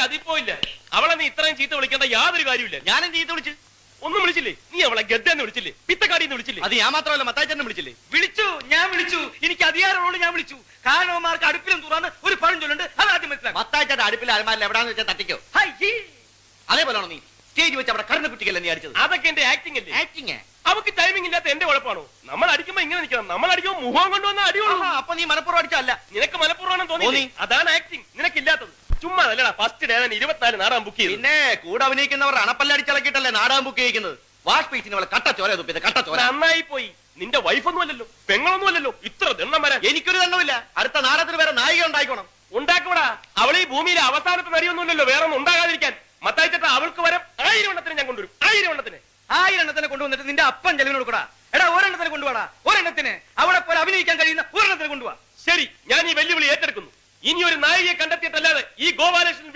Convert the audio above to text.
അതിപ്പോ ഇല്ല. അവളെ നീ ഇത്രയും ചീത്ത വിളിക്കേണ്ട യാതൊരു കാര്യമില്ല. ഞാനും ചീത്ത വിളിച്ചു. ഒന്നും വിളിച്ചില്ലേ? നീ അവളെ ഗദ്ദെന്ന് വിളിച്ചില്ലേ? പിത്തക്കാടിന്ന് വിളിച്ചില്ലേ? അത് ഞാൻ മാത്രമല്ല, മത്തായിച്ചേട്ടനെ വിളിച്ചില്ലേ? വിളിച്ചു, ഞാൻ വിളിച്ചു. എനിക്ക് അധികാരമുള്ളൂ, ഞാൻ വിളിച്ചു. കാരണവന്മാർക്ക് അടുപ്പിലും തുറന്ന് ഒരു പഴം ചൊല്ലുണ്ട്, അത് ആദ്യം മനസ്സിലാക്കും. മത്തായിച്ചേട്ടൻ അടുപ്പിൽ അലമാരിൽ എവിടാന്ന് വെച്ചാൽ തട്ടിക്കോ. അതേപോലെയാണോ നീ സ്റ്റേജ് വെച്ച് അവിടെ കറണ്ട് കുട്ടിക്കല്ലേ നീ അടിച്ചത്? അതൊക്കെ എന്റെ ആക്ടിംഗ് അല്ലേ? ആക്ടിങ്. അവക്ക് ടൈമിംഗ് ഇല്ലാത്ത എന്റെ കുഴപ്പമാണോ? നമ്മൾ അടിക്കുമ്പോ ഇങ്ങനെ നിൽക്കണം, നമ്മൾ അടിക്കുമ്പോ മുഖം കൊണ്ടുവന്ന അടിയുള്ളൂ. അപ്പൊ നീ മനപ്പുറം അടിച്ചല്ല. നിനക്ക് മനഃപൂർവ്വം തോന്നി, അതാണ് ആക്ടിംഗ്. നിനക്കില്ലാത്തത്. ചുമ്മാ അല്ലടാ, ഫസ്റ്റ് ഡേ 24 നാടകം ബുക്ക് ചെയ്തു. പിന്നെ കൂടെ അഭിനയിക്കുന്നവർ അണപ്പല്ലടിച്ചിളക്കിയിട്ടല്ലേ നാടകം ബുക്ക് ചെയ്യുന്നത്. വാഷ് പീസിന് അവളെ കട്ട ചോര തുപ്പിയത്, കട്ട ചോര. നന്നായി പോയി. നിന്റെ വൈഫൊന്നും അല്ലല്ലോ, പെങ്ങളൊന്നും അല്ലല്ലോ ഇത്ര ദണ്ണം വരാൻ. എനിക്കൊരു ദണ്ണമില്ല. അടുത്ത നാടകത്തിന് വേറെ നായിക ഉണ്ടായിക്കോണം. ഉണ്ടാക്കൂടാ. അവളെ ഈ ഭൂമിയിലെ അവസാനത്തെ നടിയൊന്നുമില്ലല്ലോ, വേറെ ഒന്നും ഉണ്ടാകാതിരിക്കാൻ. മത്തായിച്ചേട്ടാ, അവൾക്ക് വരെ 1000 എണ്ണത്തിന് ഞാൻ കൊണ്ടുവരും. 1000 എണ്ണത്തിന്. 1000 എണ്ണത്തിനെ കൊണ്ടുവന്നിട്ട് നിന്റെ അപ്പൻ ചെലവിന് കൊടുക്കടാ. എടാ, ഒരെണ്ണത്തിന് കൊണ്ടുപോടാ. ഒരെണ്ണത്തിന് അവളെ പോലെ അഭിനയിക്കാൻ കഴിയുന്ന ഒരെണ്ണത്തിന് കൊണ്ടുപോവാ. ശരി, ഞാൻ ഈ വെല്ലുവിളി ഏറ്റെടുക്കുന്നു. ഇനി ഒരു നായികയെ കണ്ടെത്തിയിട്ടല്ലാതെ ഈ ഗോപാലകൃഷ്ണൻ